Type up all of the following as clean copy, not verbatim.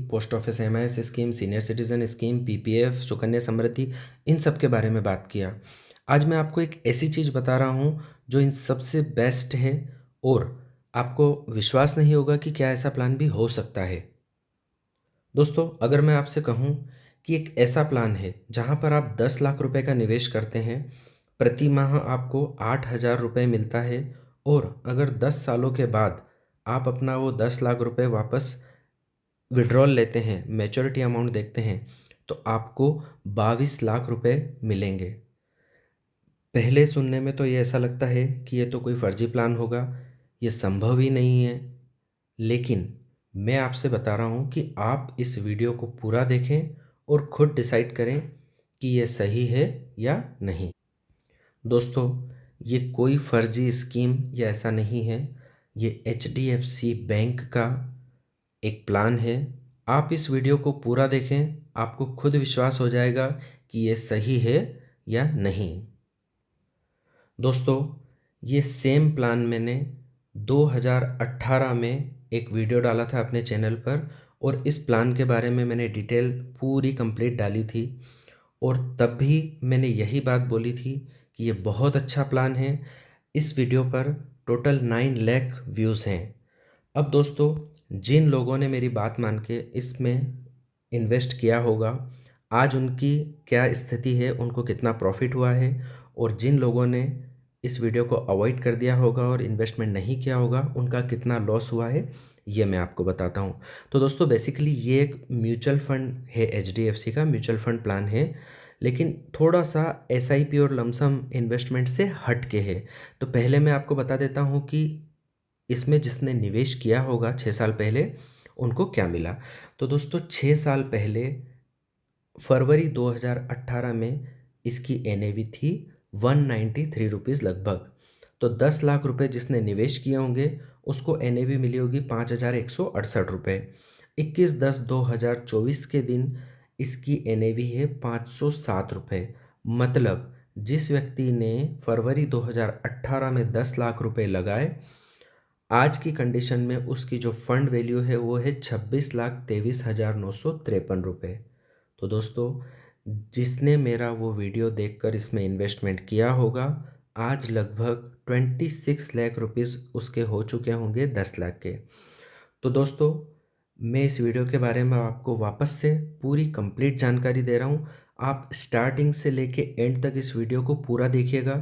Post office MIS scheme, senior citizen scheme, PPF, Sukanya Samriddhi, इन सब के बारे में बात किया। आज मैं आपको एक ऐसी चीज़ बता रहा हूँ जो इन सबसे बेस्ट है और आपको विश्वास नहीं होगा कि क्या ऐसा प्लान भी हो सकता है। दोस्तों, अगर मैं आपसे कहूँ कि एक ऐसा प्लान है जहाँ पर आप 10 लाख रुपए का निवेश करते हैं, प्रति माह आपको 8,000 रुपये मिलता है और अगर 10 सालों के बाद आप अपना वो 10 लाख रुपए वापस विड्रॉल लेते हैं, मैच्योरिटी अमाउंट देखते हैं, तो आपको 22 लाख रुपए मिलेंगे। पहले सुनने में तो ये ऐसा लगता है कि ये तो कोई फर्जी प्लान होगा, ये संभव ही नहीं है। लेकिन मैं आपसे बता रहा हूँ कि आप इस वीडियो को पूरा देखें और खुद डिसाइड करें कि ये सही है या नहीं। दोस्तों, ये कोई फर्जी स्कीम या ऐसा नहीं है, ये एचडीएफसी बैंक का एक प्लान है। आप इस वीडियो को पूरा देखें, आपको खुद विश्वास हो जाएगा कि ये सही है या नहीं। दोस्तों, ये सेम प्लान मैंने 2018 में एक वीडियो डाला था अपने चैनल पर और इस प्लान के बारे में मैंने डिटेल पूरी कंप्लीट डाली थी और तब भी मैंने यही बात बोली थी कि ये बहुत अच्छा प्लान है। इस वीडियो पर टोटल 9 लाख व्यूज़ हैं। अब दोस्तों, जिन लोगों ने मेरी बात मान के इसमें इन्वेस्ट किया होगा, आज उनकी क्या स्थिति है, उनको कितना प्रॉफिट हुआ है, और जिन लोगों ने इस वीडियो को अवॉइड कर दिया होगा और इन्वेस्टमेंट नहीं किया होगा, उनका कितना लॉस हुआ है, ये मैं आपको बताता हूँ। तो दोस्तों, बेसिकली ये एक म्यूचुअल फंड है, एचडीएफसी का म्यूचुअल फंड प्लान है, लेकिन थोड़ा सा एसआईपी और लमसम इन्वेस्टमेंट से हट के है। तो पहले मैं आपको बता देता हूँ कि इसमें जिसने निवेश किया होगा 6 साल पहले, उनको क्या मिला। तो दोस्तों, 6 साल पहले फरवरी 2018 में इसकी एनएवी थी 193 लगभग। तो 10 लाख रुपए जिसने निवेश किए होंगे उसको एनएवी मिली होगी 5,168 रुपये। 21/10/2024 के दिन इसकी एनएवी है 507 रुपये। मतलब जिस व्यक्ति ने फरवरी 2018 में 10 लाख रुपए लगाए, आज की कंडीशन में उसकी जो फंड वैल्यू है वो है 26,23,953 रुपये। तो दोस्तों, जिसने मेरा वो वीडियो देखकर इसमें इन्वेस्टमेंट किया होगा, आज लगभग 26 लाख रुपीज़ उसके हो चुके होंगे 10 लाख के। तो दोस्तों, मैं इस वीडियो के बारे में आपको वापस से पूरी कंप्लीट जानकारी दे रहा हूँ। आप स्टार्टिंग से लेके एंड तक इस वीडियो को पूरा देखिएगा,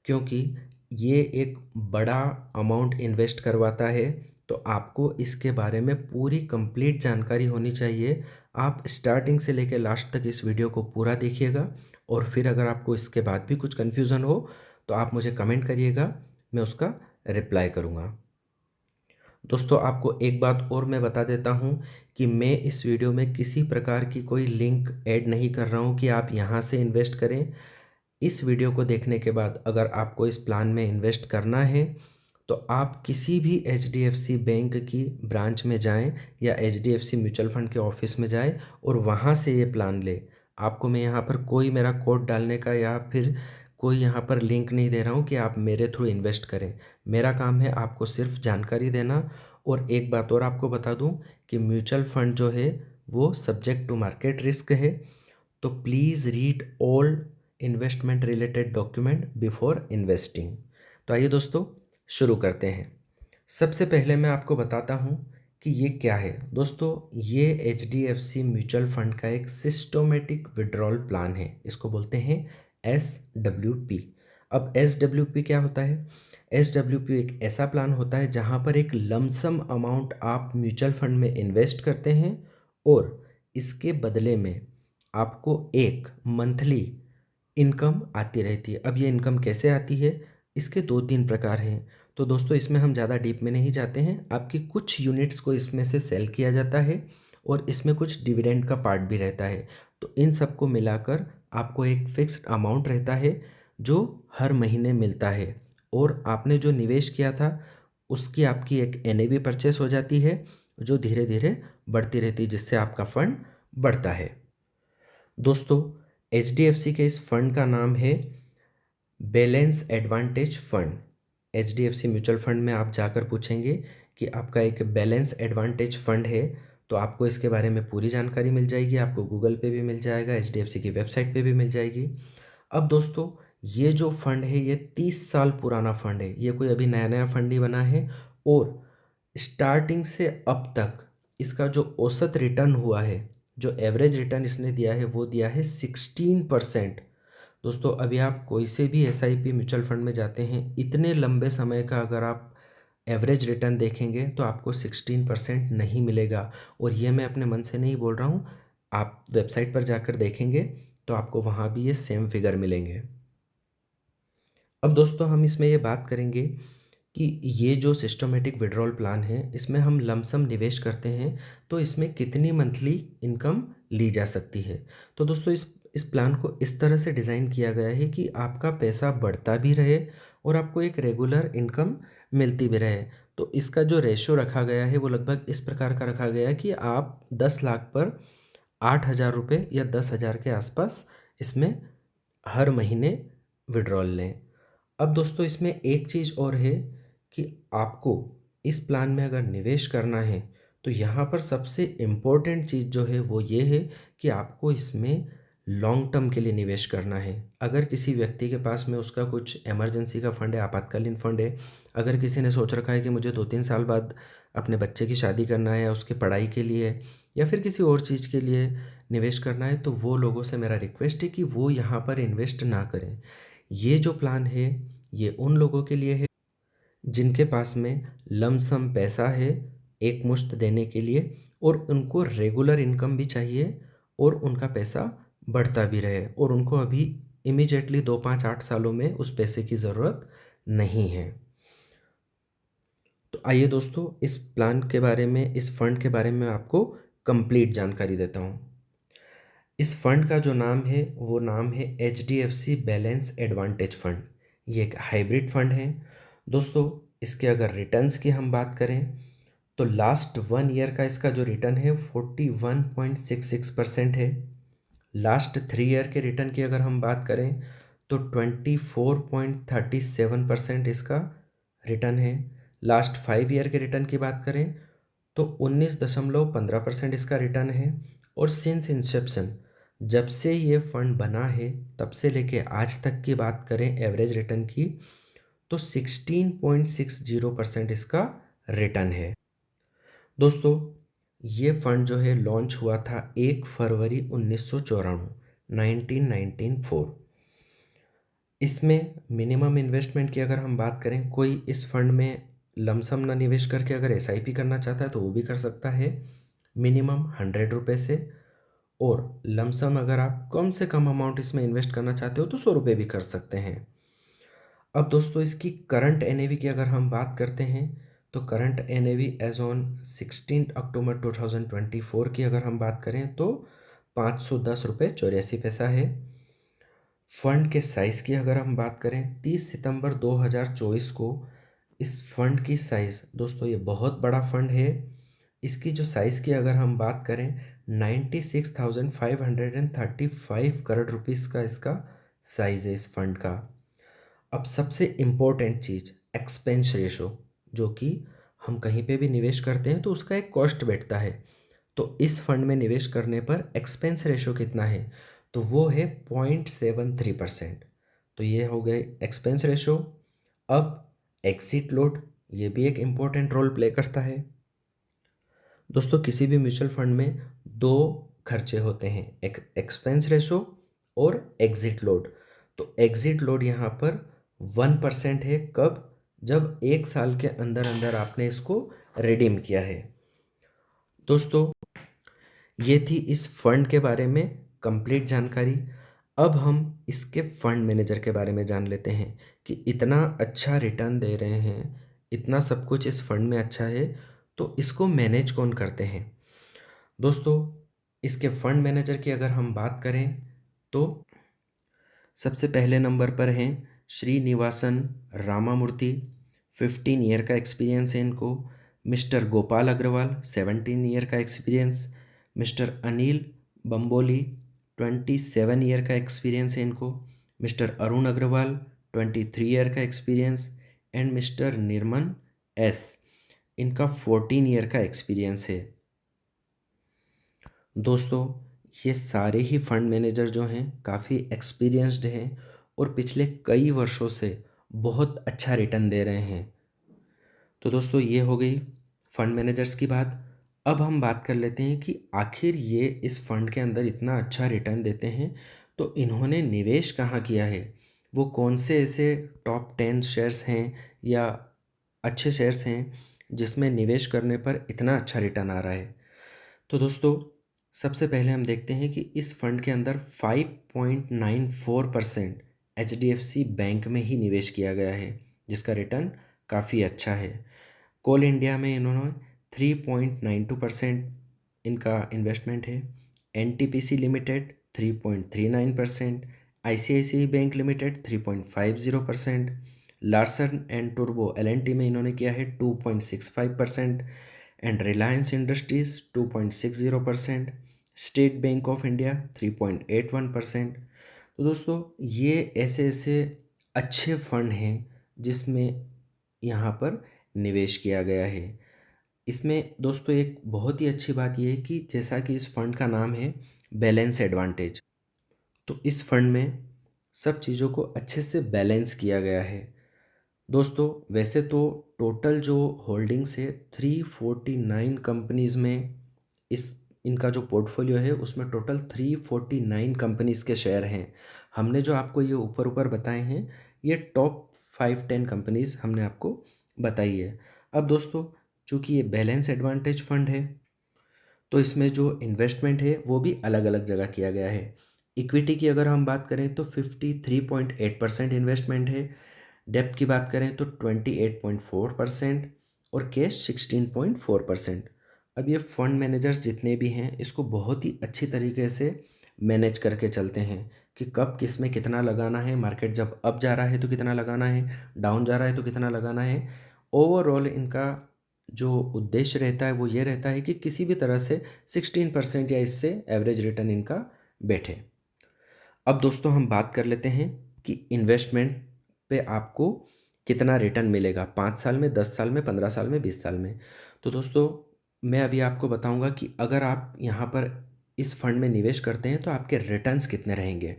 क्योंकि ये एक बड़ा अमाउंट इन्वेस्ट करवाता है। तो आपको इसके बारे में पूरी कंप्लीट जानकारी होनी चाहिए। आप स्टार्टिंग से लेके लास्ट तक इस वीडियो को पूरा देखिएगा और फिर अगर आपको इसके बाद भी कुछ कन्फ्यूज़न हो तो आप मुझे कमेंट करिएगा, मैं उसका रिप्लाई करूँगा। दोस्तों, आपको एक बात और मैं बता देता हूँ कि मैं इस वीडियो में किसी प्रकार की कोई लिंक ऐड नहीं कर रहा हूँ कि आप यहाँ से इन्वेस्ट करें। इस वीडियो को देखने के बाद अगर आपको इस प्लान में इन्वेस्ट करना है तो आप किसी भी एचडीएफसी बैंक की ब्रांच में जाएं या एचडीएफसी म्यूचुअल फंड के ऑफिस में जाएं और वहां से ये प्लान लें। आपको मैं यहाँ पर कोई मेरा कोड डालने का या फिर कोई यहाँ पर लिंक नहीं दे रहा हूँ कि आप मेरे थ्रू इन्वेस्ट करें। मेरा काम है आपको सिर्फ जानकारी देना। और एक बात और आपको बता दूँ कि म्यूचुअल फंड जो है वो सब्जेक्ट टू मार्केट रिस्क है। तो please read all investment related document before investing. तो आइए दोस्तों, शुरू करते हैं। सबसे पहले मैं आपको बताता हूँ कि ये क्या है। दोस्तों, ये एचडीएफसी म्यूचुअल फंड का एक सिस्टोमेटिक विड्रॉल प्लान है। इसको बोलते हैं एसडब्ल्यूपी। अब एसडब्ल्यूपी क्या होता है? एसडब्ल्यूपी एक ऐसा प्लान होता है जहाँ पर एक लमसम अमाउंट आप म्यूचुअल फंड में इन्वेस्ट करते हैं और इसके बदले में आपको एक मंथली इनकम आती रहती है। अब ये इनकम कैसे आती है? इसके 2-3 प्रकार हैं। तो दोस्तों, इसमें हम ज़्यादा डीप में नहीं जाते हैं। आपकी कुछ यूनिट्स को इसमें से सेल किया जाता है और इसमें कुछ डिविडेंड का पार्ट भी रहता है। तो इन सबको मिलाकर आपको एक फिक्स्ड अमाउंट रहता है जो हर महीने मिलता है और आपने जो निवेश किया था उसकी आपकी एक एनएवी परचेस हो जाती है जो धीरे धीरे बढ़ती रहती है, जिससे आपका फंड बढ़ता है। दोस्तों, एचडीएफसी के इस फंड का नाम है balance advantage fund. HDFC mutual fund में आप जाकर पूछेंगे कि आपका एक बैलेंस एडवांटेज फंड है तो आपको इसके बारे में पूरी जानकारी मिल जाएगी, आपको गूगल पे भी मिल जाएगा, एचडीएफसी की वेबसाइट पे भी मिल जाएगी। अब दोस्तों, ये जो फंड है ये 30 साल पुराना फंड है, ये कोई अभी नया नया फंड नहीं बना है। और स्टार्टिंग से अब तक इसका जो औसत रिटर्न हुआ है, जो एवरेज रिटर्न इसने दिया है वो दिया है 16%। दोस्तों, अभी आप कोई से भी एसआईपी म्यूचुअल फंड में जाते हैं, इतने लंबे समय का अगर आप एवरेज रिटर्न देखेंगे तो आपको 16% नहीं मिलेगा। और ये मैं अपने मन से नहीं बोल रहा हूँ, आप वेबसाइट पर जाकर देखेंगे तो आपको वहाँ भी ये सेम फिगर मिलेंगे। अब दोस्तों, हम इसमें ये बात करेंगे कि ये जो सिस्टमेटिक विड्रॉल प्लान है, इसमें हम लमसम निवेश करते हैं तो इसमें कितनी मंथली इनकम ली जा सकती है। तो दोस्तों, इस प्लान को इस तरह से डिज़ाइन किया गया है कि आपका पैसा बढ़ता भी रहे और आपको एक रेगुलर इनकम मिलती भी रहे। तो इसका जो रेशो रखा गया है वो लगभग इस प्रकार का रखा गया है कि आप 10 लाख पर 8,000 रुपये या 10,000 के आसपास इसमें हर महीने विड्रॉल लें। अब दोस्तों, इसमें एक चीज़ और है कि आपको इस प्लान में अगर निवेश करना है तो यहाँ पर सबसे इम्पोर्टेंट चीज़ जो है वो ये है कि आपको इसमें लॉन्ग टर्म के लिए निवेश करना है। अगर किसी व्यक्ति के पास में उसका कुछ इमरजेंसी का फंड है, आपातकालीन फंड है, अगर किसी ने सोच रखा है कि मुझे 2-3 साल बाद अपने बच्चे की शादी करना है या उसकी पढ़ाई के लिए या फिर किसी और चीज़ के लिए निवेश करना है, तो वो लोगों से मेरा रिक्वेस्ट है कि वो यहाँ पर इन्वेस्ट ना करें। ये जो प्लान है ये उन लोगों के लिए है जिनके पास में लमसम पैसा है एक मुश्त देने के लिए, और उनको रेगुलर इनकम भी चाहिए और उनका पैसा बढ़ता भी रहे, और उनको अभी इमीडिएटली 2, 5, 8 सालों में उस पैसे की ज़रूरत नहीं है। तो आइए दोस्तों, इस प्लान के बारे में, इस फंड के बारे में आपको कंप्लीट जानकारी देता हूँ। इस फंड का जो नाम है वो नाम है HDFC बैलेंस एडवांटेज फंड। ये एक हाइब्रिड फंड है दोस्तों। इसके अगर रिटर्न्स की हम बात करें तो लास्ट 1 ईयर का इसका जो रिटर्न है 41.66% है। लास्ट 3 ईयर के रिटर्न की अगर हम बात करें तो 24.37% इसका रिटर्न है। लास्ट 5 ईयर के रिटर्न की बात करें तो 19.15% इसका रिटर्न है। और सिंस इंसेप्शन, जब से ये फंड बना है तब से लेके आज तक की बात करें एवरेज रिटर्न की तो 16.60% इसका रिटर्न है। दोस्तों, ये फंड जो है लॉन्च हुआ था 1 फरवरी 1994। इसमें मिनिमम इन्वेस्टमेंट की अगर हम बात करें, कोई इस फंड में लमसम ना निवेश करके अगर एसआईपी करना चाहता है तो वो भी कर सकता है, मिनिमम 100 रुपये से। और लमसम अगर आप कम से कम अमाउंट इसमें इन्वेस्ट करना चाहते हो तो 100 रुपये भी कर सकते हैं। अब दोस्तों, इसकी करंट एनएवी की अगर हम बात करते हैं तो करंट एनएवी एज ऑन 16 अक्टूबर 2024 की अगर हम बात करें तो 510 रुपये 84 पैसा है। फंड के साइज़ की अगर हम बात करें 30 सितंबर 2024 को इस फंड की साइज़, दोस्तों ये बहुत बड़ा फंड है, इसकी जो साइज़ की अगर हम बात करें 96,535 करोड़ रुपीस का इसका साइज़ है इस फंड का। अब सबसे इम्पोर्टेंट चीज़, एक्सपेंस रेशो, जो कि हम कहीं पे भी निवेश करते हैं तो उसका एक कॉस्ट बैठता है। तो इस फंड में निवेश करने पर एक्सपेंस रेशो कितना है, तो वो है 0.73%। तो ये हो गए एक्सपेंस रेशो। अब एग्जिट लोड, ये भी एक इम्पोर्टेंट रोल प्ले करता है। दोस्तों, किसी भी म्यूचुअल फंड में दो खर्चे होते हैं, एक्सपेंस रेशो और एग्जिट लोड। तो एग्जिट लोड यहाँ पर 1% है, कब? जब 1 साल के अंदर अंदर आपने इसको रिडीम किया है। दोस्तों, ये थी इस फंड के बारे में कंप्लीट जानकारी। अब हम इसके फंड मैनेजर के बारे में जान लेते हैं कि इतना अच्छा रिटर्न दे रहे हैं, इतना सब कुछ इस फंड में अच्छा है, तो इसको मैनेज कौन करते हैं। दोस्तों, इसके फंड मैनेजर की अगर हम बात करें तो सबसे पहले नंबर पर हैं श्रीनिवासन रामामूर्ति, 15 ईयर का एक्सपीरियंस है इनको। मिस्टर गोपाल अग्रवाल, 17 ईयर का एक्सपीरियंस। मिस्टर अनिल बम्बोली, 27 ईयर का एक्सपीरियंस है इनको। मिस्टर अरुण अग्रवाल, 23 ईयर का experience. And mister Nirman S, इनका 14 ईयर का एक्सपीरियंस है। दोस्तों, ये सारे ही फंड मैनेजर जो हैं काफ़ी एक्सपीरियंस्ड हैं और पिछले कई वर्षों से बहुत अच्छा रिटर्न दे रहे हैं। तो दोस्तों, ये हो गई फंड मैनेजर्स की बात। अब हम बात कर लेते हैं कि आखिर ये इस फंड के अंदर इतना अच्छा रिटर्न देते हैं, तो इन्होंने निवेश कहाँ किया है? वो कौन से ऐसे टॉप 10 शेयर्स हैं या अच्छे शेयर्स हैं जिसमें निवेश करने पर इतना अच्छा रिटर्न आ रहा है? तो दोस्तों, सबसे पहले हम देखते हैं कि इस फंड के अंदर 5.94% एचडीएफसी बैंक में ही निवेश किया गया है, जिसका रिटर्न काफ़ी अच्छा है। कोल इंडिया में इन्होंने 3.92% इनका इन्वेस्टमेंट है। NTPC limited 3.39%, ICICI bank limited 3.50%, Larsen and टूर्बो एलएनटी में इन्होंने किया है 2.65%, and Reliance industries 2.60%, State Bank of India 3.81%। तो दोस्तों, ये ऐसे ऐसे अच्छे फंड हैं जिसमें यहाँ पर निवेश किया गया है। इसमें दोस्तों एक बहुत ही अच्छी बात यह है कि जैसा कि इस फंड का नाम है बैलेंस एडवांटेज, तो इस फंड में सब चीज़ों को अच्छे से बैलेंस किया गया है। दोस्तों, वैसे तो टोटल जो होल्डिंग्स है 349 कंपनीज़ में, इस इनका जो पोर्टफोलियो है उसमें टोटल 349 कंपनीज़ के शेयर हैं। हमने जो आपको ये ऊपर ऊपर बताए हैं, ये टॉप 5-10 कंपनीज़ हमने आपको बताई है। अब दोस्तों, चूँकि ये बैलेंस एडवांटेज फंड है, तो इसमें जो इन्वेस्टमेंट है वो भी अलग अलग जगह किया गया है। इक्विटी की अगर हम बात करें तो 53.8% इन्वेस्टमेंट है। डेब्ट की बात करें तो 28.4% और कैश 16.4%। अब ये फंड मैनेजर्स जितने भी हैं इसको बहुत ही अच्छी तरीके से मैनेज करके चलते हैं कि कब किस में कितना लगाना है, मार्केट जब अप जा रहा है तो कितना लगाना है, डाउन जा रहा है तो कितना लगाना है। ओवरऑल इनका जो उद्देश्य रहता है वो ये रहता है कि किसी भी तरह से 16% या इससे एवरेज रिटर्न इनका बैठे। अब दोस्तों, हम बात कर लेते हैं कि इन्वेस्टमेंट पे आपको कितना रिटर्न मिलेगा, 5 साल में, 10 साल में, 15 साल में, 20 साल में। तो दोस्तों, मैं अभी आपको बताऊंगा कि अगर आप यहाँ पर इस फंड में निवेश करते हैं तो आपके रिटर्न्स कितने रहेंगे।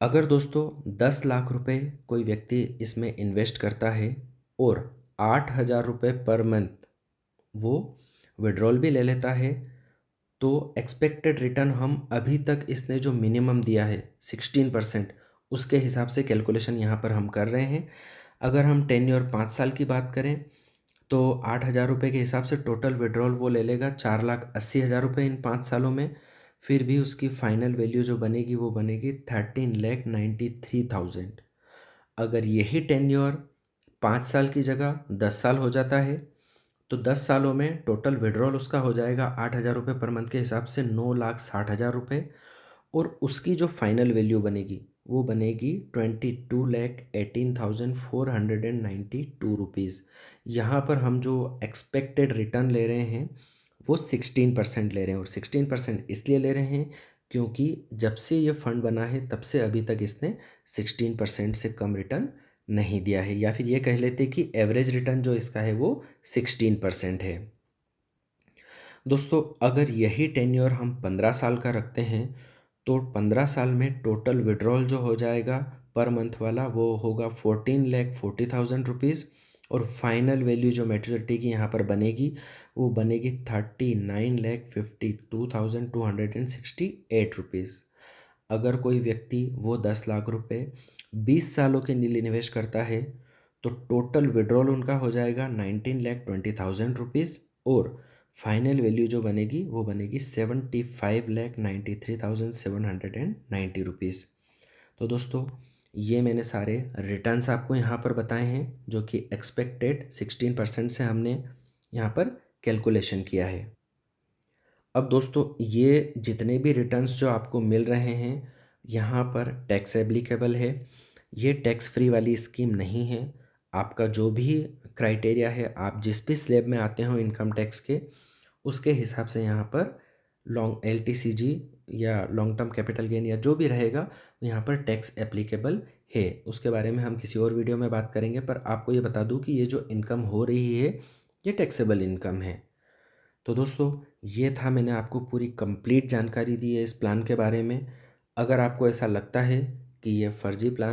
अगर दोस्तों 10 लाख रुपए कोई व्यक्ति इसमें इन्वेस्ट करता है और 8,000 रुपये पर मंथ वो विड्रॉल भी ले लेता है, तो एक्सपेक्टेड रिटर्न हम अभी तक इसने जो मिनिमम दिया है 16%, उसके हिसाब से कैलकुलेशन यहाँ पर हम कर रहे हैं। अगर हम टेन्योर 5 साल की बात करें तो 8,000 रुपये के हिसाब से टोटल विड्रॉल वो ले लेगा 4,80,000 रुपये इन 5 सालों में। फिर भी उसकी फाइनल वैल्यू जो बनेगी वो बनेगी 13,93,000। अगर यही टेन्योर 5 साल की जगह 10 साल हो जाता है तो 10 सालों में टोटल विड्रॉल उसका हो जाएगा 8,000 रुपये पर मंथ के हिसाब से 9,60,000 रुपये। और उसकी जो फाइनल वैल्यू बनेगी वो बनेगी 22,18,492 रुपीज़। यहाँ पर हम जो एक्सपेक्टेड रिटर्न ले रहे हैं वो 16% ले रहे हैं, और 16% इसलिए ले रहे हैं क्योंकि जब से ये फंड बना है तब से अभी तक इसने 16% से कम रिटर्न नहीं दिया है, या फिर ये कह लेते कि एवरेज रिटर्न जो इसका है वो 16% है। दोस्तों, अगर यही टेन्योर हम 15 साल का रखते हैं तो 15 साल में टोटल विड्रॉल जो हो जाएगा पर मंथ वाला वो होगा 14,40,000 रुपीज़। और फाइनल वैल्यू जो मैच्योरिटी की यहाँ पर बनेगी वो बनेगी 39,52,268 रुपीज़। अगर कोई व्यक्ति वो 10 लाख रुपए 20 सालों के लिए निवेश करता है तो टोटल विड्रॉल उनका हो जाएगा 19,20,000 रुपीज़, और फाइनल वैल्यू जो बनेगी वो बनेगी 75,93,790 रुपीज़। तो दोस्तों, ये मैंने सारे रिटर्न्स आपको यहाँ पर बताए हैं जो कि एक्सपेक्टेड 16% से हमने यहाँ पर कैलकुलेशन किया है। अब दोस्तों, ये जितने भी रिटर्न्स जो आपको मिल रहे हैं यहाँ पर टैक्स एप्लीकेबल है। ये टैक्स फ्री वाली स्कीम नहीं है। आपका जो भी क्राइटेरिया है, आप जिस भी स्लैब में आते हो इनकम टैक्स के, उसके हिसाब से यहाँ पर लॉन्ग एलटीसीजी या लॉन्ग टर्म कैपिटल गेन या जो भी रहेगा यहाँ पर टैक्स एप्लीकेबल है। उसके बारे में हम किसी और वीडियो में बात करेंगे, पर आपको ये बता दूँ कि ये जो इनकम हो रही है ये टैक्सेबल इनकम है। तो दोस्तों, ये था, मैंने आपको पूरी कंप्लीट जानकारी दी है इस प्लान के बारे में। अगर आपको ऐसा लगता है कि ये फर्जी प्लान